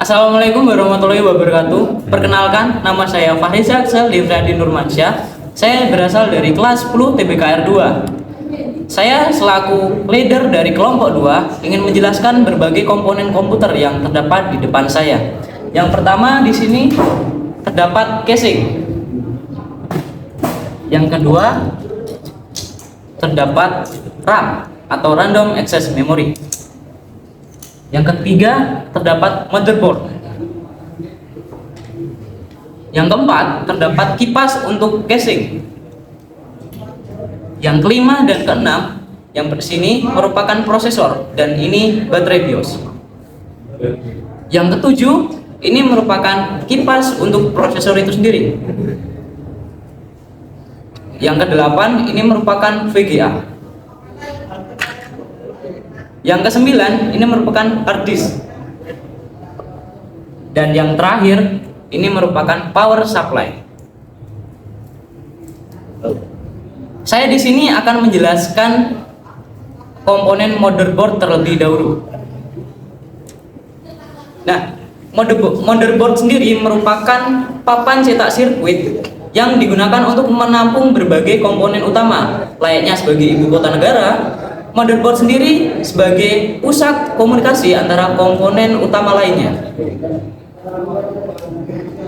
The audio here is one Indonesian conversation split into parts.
Assalamualaikum warahmatullahi wabarakatuh. Perkenalkan, nama saya Fahriza Aksel Livradi Nurmansyah. Saya berasal dari kelas 10 TBKR 2. Saya selaku leader dari kelompok 2 ingin menjelaskan berbagai komponen komputer yang terdapat di depan saya. Yang pertama di sini terdapat casing. Yang kedua terdapat RAM atau Random Access Memory. Yang ketiga terdapat motherboard. Yang keempat terdapat kipas untuk casing. Yang kelima dan keenam yang sini merupakan prosesor dan ini baterai BIOS. Yang ketujuh ini merupakan kipas untuk prosesor itu sendiri. Yang kedelapan ini merupakan VGA. Yang kesembilan ini merupakan hard disk. Dan yang terakhir ini merupakan power supply. Saya di sini akan menjelaskan komponen motherboard terlebih dahulu. Nah, motherboard sendiri merupakan papan cetak sirkuit yang digunakan untuk menampung berbagai komponen utama, layaknya sebagai ibu kota negara. Motherboard sendiri sebagai pusat komunikasi antara komponen utama lainnya.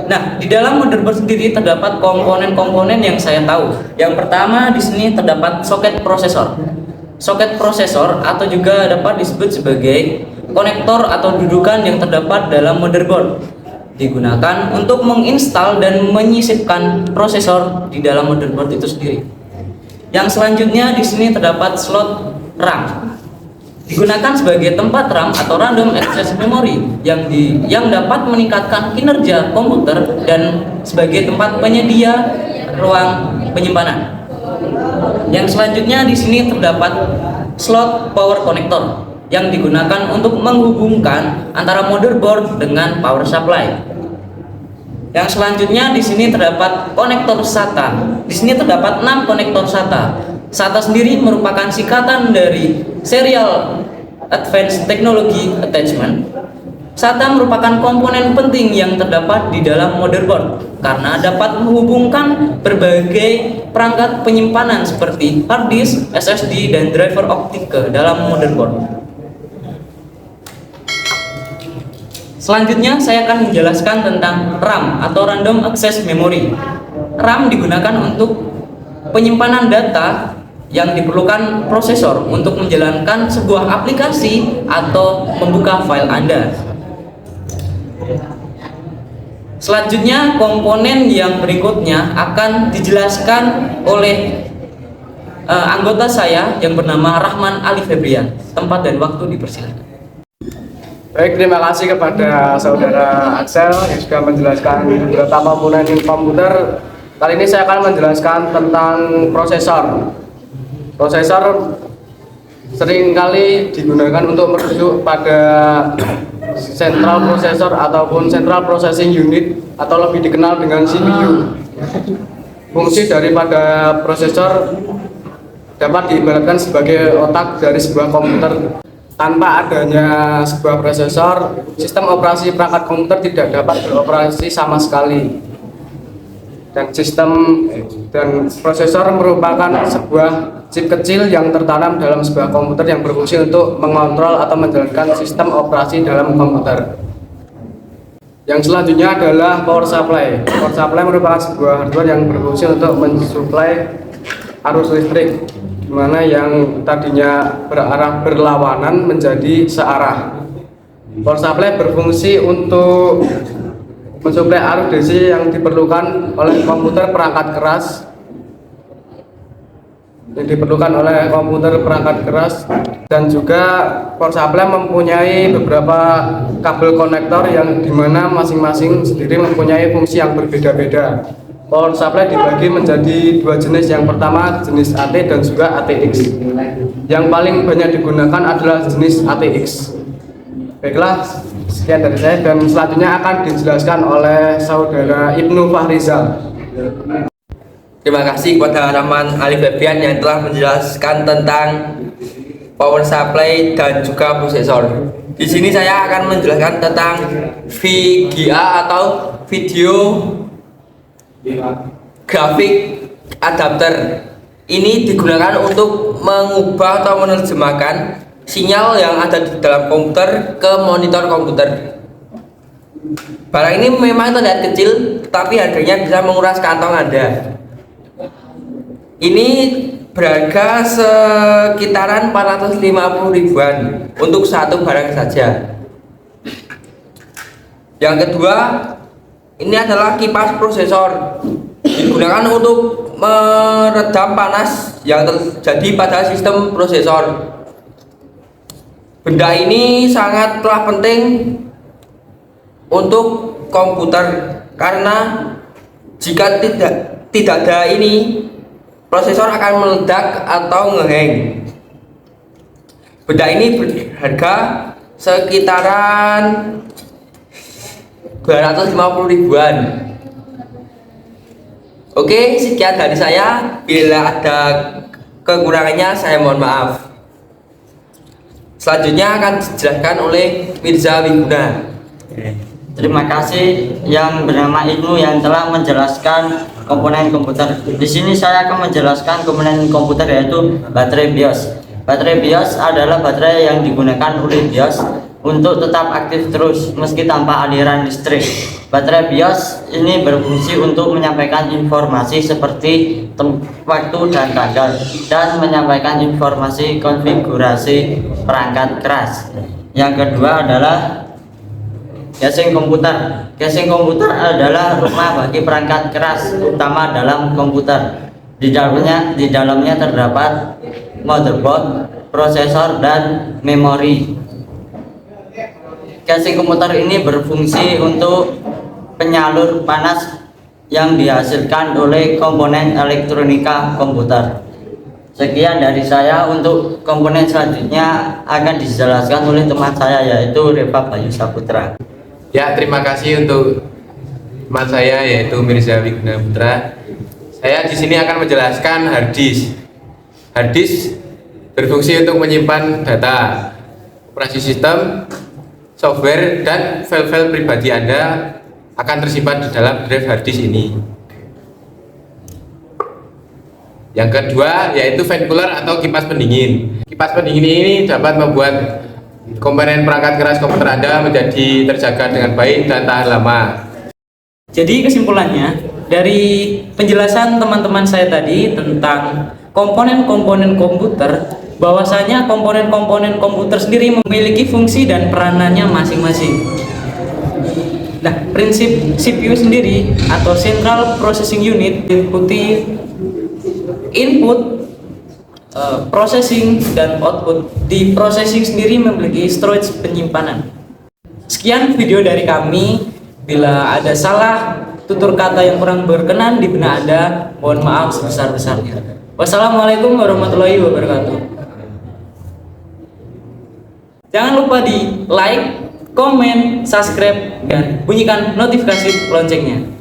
Nah, di dalam motherboard sendiri terdapat komponen-komponen yang saya tahu. Yang pertama di sini terdapat soket prosesor. Soket prosesor atau juga dapat disebut sebagai konektor atau dudukan yang terdapat dalam motherboard. Digunakan untuk menginstal dan menyisipkan prosesor di dalam motherboard itu sendiri. Yang selanjutnya di sini terdapat slot RAM, digunakan sebagai tempat RAM atau Random Access Memory yang dapat meningkatkan kinerja komputer dan sebagai tempat penyedia ruang penyimpanan. Yang selanjutnya di sini terdapat slot power connector yang digunakan untuk menghubungkan antara motherboard dengan power supply. Yang selanjutnya di sini terdapat konektor SATA. Di sini terdapat 6 konektor SATA. SATA sendiri merupakan singkatan dari Serial Advanced Technology Attachment. SATA merupakan komponen penting yang terdapat di dalam motherboard karena dapat menghubungkan berbagai perangkat penyimpanan seperti hard disk, SSD, dan driver optik ke dalam motherboard. Selanjutnya saya akan menjelaskan tentang RAM atau Random Access Memory. RAM digunakan untuk penyimpanan data yang diperlukan prosesor untuk menjalankan sebuah aplikasi atau membuka file Anda. Selanjutnya komponen yang berikutnya akan dijelaskan oleh anggota saya yang bernama Rahman Ali Febrian. Tempat dan waktu dipersilakan. Baik, terima kasih kepada saudara Aksel yang sudah menjelaskan beberapa komponen komputer. Kali ini saya akan menjelaskan tentang prosesor. Prosesor seringkali digunakan untuk merujuk pada Central Processor ataupun Central Processing Unit atau lebih dikenal dengan CPU. Fungsi daripada prosesor dapat diibaratkan sebagai otak dari sebuah komputer. Tanpa adanya sebuah prosesor, sistem operasi perangkat komputer tidak dapat beroperasi sama sekali. Dan prosesor merupakan sebuah chip kecil yang tertanam dalam sebuah komputer yang berfungsi untuk mengontrol atau menjalankan sistem operasi dalam komputer. Yang selanjutnya adalah power supply. Power supply merupakan sebuah hardware yang berfungsi untuk mensuplai arus listrik, di mana yang tadinya berarah berlawanan menjadi searah. Power supply berfungsi untuk mensuplai arus DC yang diperlukan oleh komputer perangkat keras dan juga power supply mempunyai beberapa kabel konektor yang dimana masing-masing sendiri mempunyai fungsi yang berbeda-beda. Power supply dibagi menjadi dua jenis. Yang pertama jenis AT dan juga ATX. Yang paling banyak digunakan adalah jenis ATX. Baiklah, sekian dari saya dan selanjutnya akan dijelaskan oleh saudara Ibnu Fahrizal. Terima kasih kepada Rahman Ali Febrian yang telah menjelaskan tentang power supply, dan juga prosesor. Di sini saya akan menjelaskan tentang VGA atau video graphic adapter. Ini digunakan untuk mengubah atau menerjemahkan sinyal yang ada di dalam komputer ke monitor komputer. Barang ini memang terlihat kecil, tapi harganya bisa menguras kantong Anda. Ini berharga sekitaran 450 ribuan untuk satu barang saja. Yang kedua, ini adalah kipas prosesor, digunakan untuk meredam panas yang terjadi pada sistem prosesor. Benda ini sangatlah penting untuk komputer karena jika tidak ada ini, prosesor akan meledak atau ngehang. Benda ini berharga sekitaran 250 ribuan. Oke, sekian dari saya. Bila ada kekurangannya, saya mohon maaf. Selanjutnya akan dijelaskan oleh Mirza Wiguna. Terima kasih yang bernama Ibnu yang telah menjelaskan komponen komputer. Di sini saya akan menjelaskan komponen komputer yaitu baterai BIOS. Baterai BIOS adalah baterai yang digunakan oleh BIOS untuk tetap aktif terus meski tanpa aliran listrik. Baterai BIOS ini berfungsi untuk menyampaikan informasi seperti waktu dan tanggal dan menyampaikan informasi konfigurasi perangkat keras. Yang kedua adalah casing komputer. Casing komputer adalah rumah bagi perangkat keras utama dalam komputer. Di dalamnya terdapat motherboard, prosesor, dan memori. Casing komputer ini berfungsi untuk penyalur panas yang dihasilkan oleh komponen elektronika komputer. Sekian dari saya. Untuk komponen selanjutnya akan dijelaskan oleh teman saya yaitu Reva Bayu Saputra. Ya, terima kasih untuk teman saya yaitu Mirza Wiguna Putra. Saya di sini akan menjelaskan hard disk. Hard disk berfungsi untuk menyimpan data, operasi sistem, software, dan file-file pribadi Anda akan tersimpan di dalam drive hard disk ini. Yang kedua yaitu fan cooler atau kipas pendingin. Kipas pendingin ini dapat membuat komponen perangkat keras komputer Anda menjadi terjaga dengan baik dan tahan lama. Jadi kesimpulannya dari penjelasan teman-teman saya tadi tentang komponen-komponen komputer, bahwasanya komponen-komponen komputer sendiri memiliki fungsi dan peranannya masing-masing. Nah, prinsip CPU sendiri atau Central Processing Unit meliputi input, processing, dan output. Di processing sendiri memiliki storage penyimpanan. Sekian video dari kami. Bila ada salah tutur kata yang kurang berkenan di benak Anda, mohon maaf sebesar-besarnya. Wassalamualaikum warahmatullahi wabarakatuh. Jangan lupa di like, komen, subscribe, dan bunyikan notifikasi loncengnya.